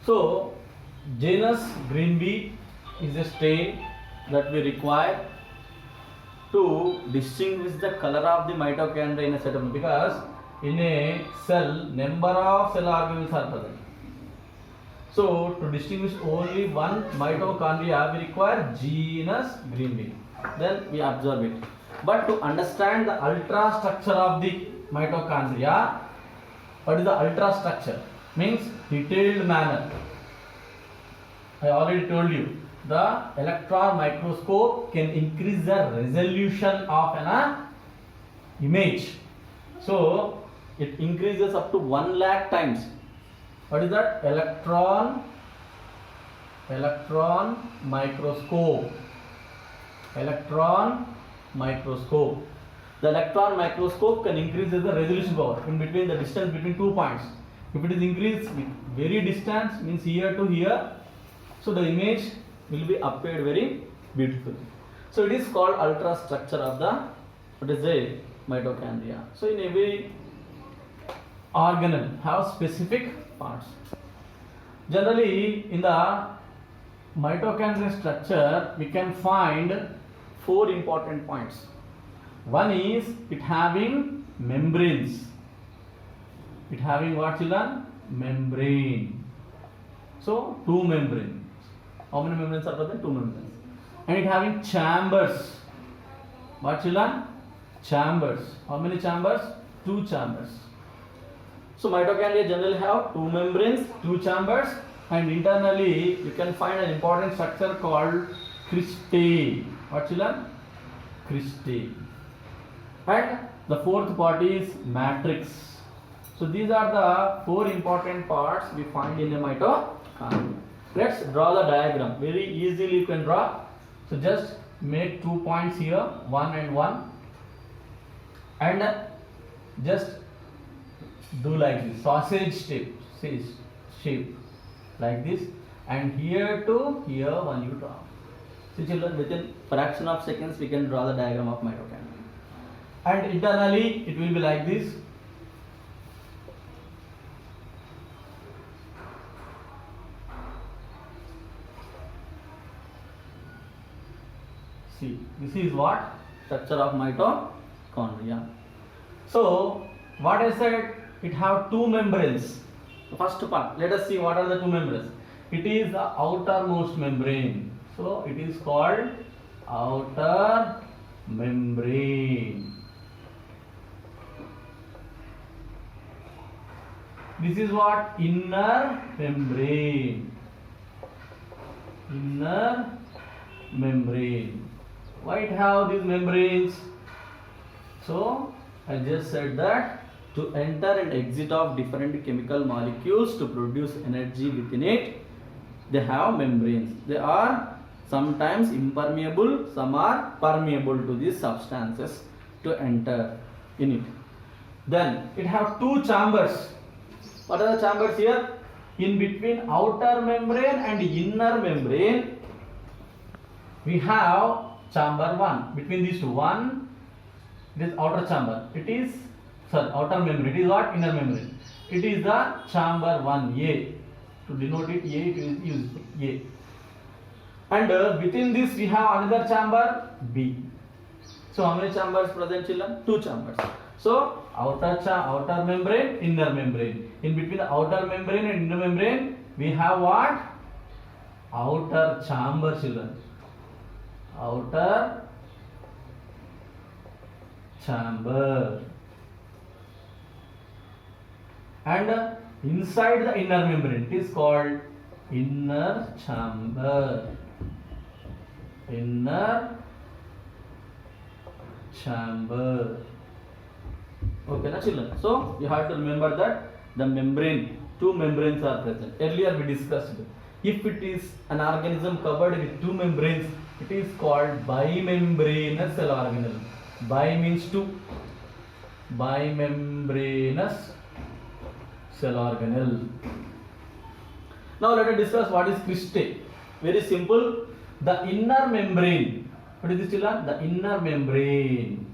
So, genus green bee is a strain that we require to distinguish the color of the mitochondria in a setup, because in a cell number of cell organelles are present. So, to distinguish only one mitochondria, we require genus green bee. Then we observe it. But to understand the ultrastructure of the mitochondria, what is the ultrastructure? Means detailed manner. I already told you, the electron microscope can increase the resolution of an image. So it increases up to 1 lakh times. What is that? Electron microscope. Electron microscope. The electron microscope can increase the resolution power in between the distance between 2 points. If it is increased very distance, means here to here, so the image will be appeared very beautiful. So it is called ultrastructure of the, what is the mitochondria. So in every organelle have specific parts. Generally in the mitochondrial structure we can find 4 important points. One is it having membranes. It having what, children? Membrane. So 2 membranes. How many membranes are present? 2 membranes. And it having chambers. What, children? Chambers. How many chambers? 2 chambers. So mitochondria generally have 2 membranes, 2 chambers, and internally you can find an important structure called cristae. What, children? Cristae. And the 4th part is matrix. So these are the 4 important parts we find in a mitochondria. Let's draw the diagram. Very easily you can draw. So just make 2 points here, 1 and 1, and just do like this, sausage shape like this, and here to here one you draw. So children, within fraction of seconds we can draw the diagram of mitochondria. And internally it will be like this. See, this is what? Structure of mitochondria. So, what I said, it have 2 membranes. The first part, let us see what are the 2 membranes. It is the outermost membrane. So, it is called outer membrane. This is what? Inner membrane. Inner membrane. Why it have these membranes? So I just said that to enter and exit of different chemical molecules to produce energy within it, they have membranes. They are sometimes impermeable, some are permeable to these substances to enter in it. Then it have 2 chambers. What are the chambers here? In between outer membrane and inner membrane, we have chamber 1. Between these 2, 1, this outer chamber. It is, sorry, outer membrane. It is what? Inner membrane. It is the chamber 1A. To denote it, A, it is used A. And within this we have another chamber B. So how many chambers present, children? 2 chambers. So outer membrane, inner membrane. In between the outer membrane and inner membrane, we have what? Outer chamber, children. Outer chamber. And inside the inner membrane, it is called inner chamber. Inner chamber. Okay, na children. So you have to remember that the membrane, 2 membranes are present. Earlier we discussed, if it is an organism covered with 2 membranes, it is called bimembranous cell organelle. Bi means 2. Bimembranous cell organelle. Now let us discuss what is cristae. Very simple. The inner membrane. What is this, children? The inner membrane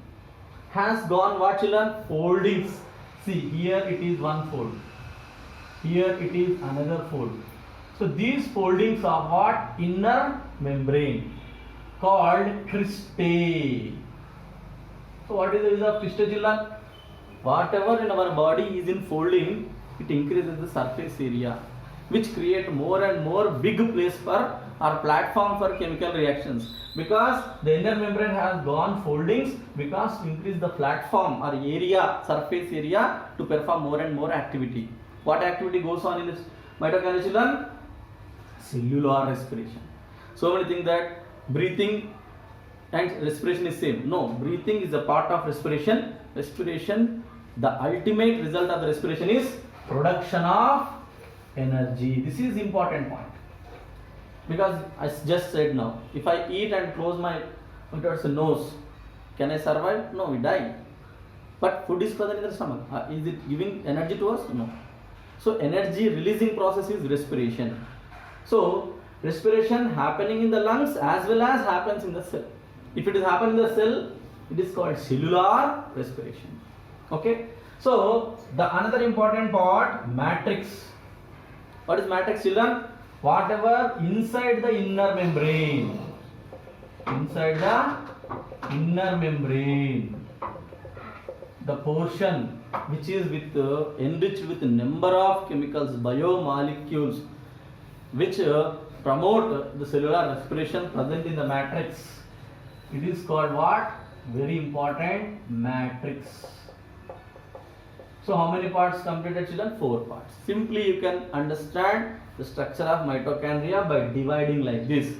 has gone what, children? Foldings. See, here it is one fold. Here it is another fold. So these foldings are what? Inner membrane called cristae. So what is the use of cristae, children? Whatever in our body is in folding, it increases the surface area, which create more and more big place for or platform for chemical reactions, because the inner membrane has gone foldings because to increase the platform or area, surface area to perform more and more activity. What activity goes on in this mitochondria, children? Cellular respiration. So many think that breathing and respiration is same. No, breathing is a part of respiration. Respiration, the ultimate result of the respiration is production of energy. This is important point, because I just said now, if I eat and close my nose, can I survive? No, we die. But food is present in the stomach. Is it giving energy to us? No. So energy releasing process is respiration. So respiration happening in the lungs as well as happens in the cell. If it is happening in the cell, it is called cellular respiration. Okay. So the another important part, matrix. What is matrix, children? Whatever inside the inner membrane, the portion which is with enriched with number of chemicals, biomolecules, which promote the cellular respiration present in the matrix. It is called what? Very important, matrix. So how many parts completed, children? 4 parts. Simply you can understand the structure of mitochondria by dividing like this.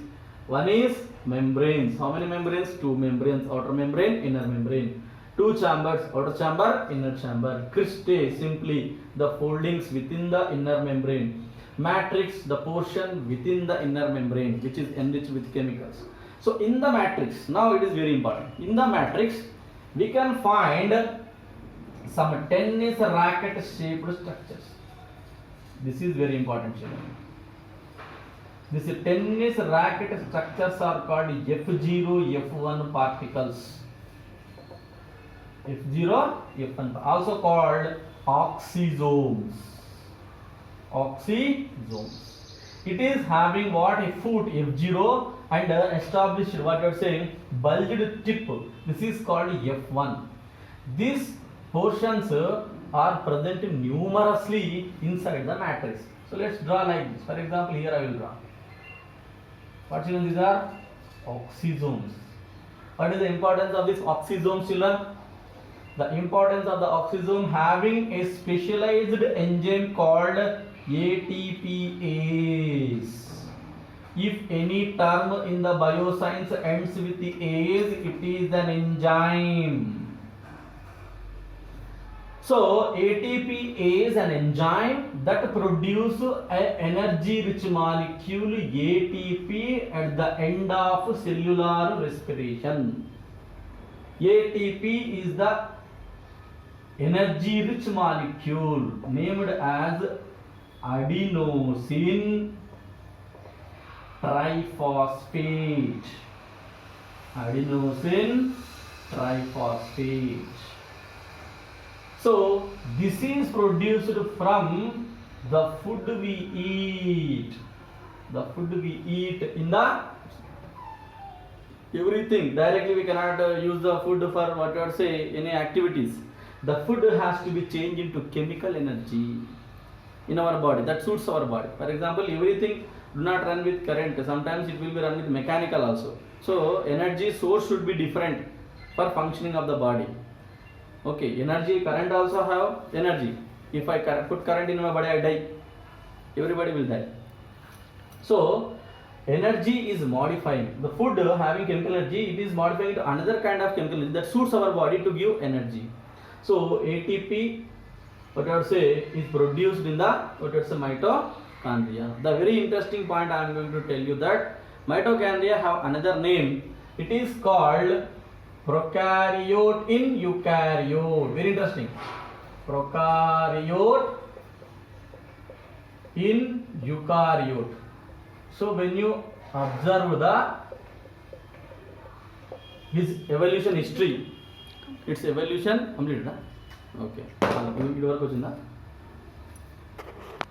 One is membranes. How many membranes? 2 membranes, outer membrane, inner membrane. 2 chambers, outer chamber, inner chamber. Cristae, simply the foldings within the inner membrane. Matrix, the portion within the inner membrane which is enriched with chemicals. So in the matrix, now it is very important. In the matrix, we can find some tennis racket shaped structures. This is very important, children. This tennis racket structures are called F0, F1 particles. F0, F1, also called oxysomes. Oxysomes. It is having what? A foot, F0, and established what you are saying, bulged tip. This is called F1. These portions are present numerously inside the matrix. So let's draw like this. For example, here I will draw. What, children? These are oxysomes. What is the importance of this oxysomes, children? The importance of the oxysome having a specialized enzyme called ATPase. If any term in the bioscience ends with the ase, it is an enzyme. So ATP is an enzyme that produces an energy rich molecule ATP at the end of cellular respiration. ATP is the energy rich molecule named as adenosine triphosphate. Adenosine triphosphate. So this is produced from the food we eat. The food we eat in the everything. Directly we cannot use the food for what you are say any activities. The food has to be changed into chemical energy in our body that suits our body. For example, everything do not run with current. Sometimes it will be run with mechanical also. So energy source should be different for functioning of the body. Okay, energy, current also have energy. If I put current in my body, I die. Everybody will die. So energy is modifying. The food having chemical energy, it is modifying to another kind of chemical energy that suits our body to give energy. So ATP, what I would say, is produced in the what I would say mitochondria. The very interesting point I am going to tell you that mitochondria have another name. It is called prokaryote in eukaryote. Very interesting. Prokaryote in eukaryote. So when you observe his evolution history, its evolution completed. Okay.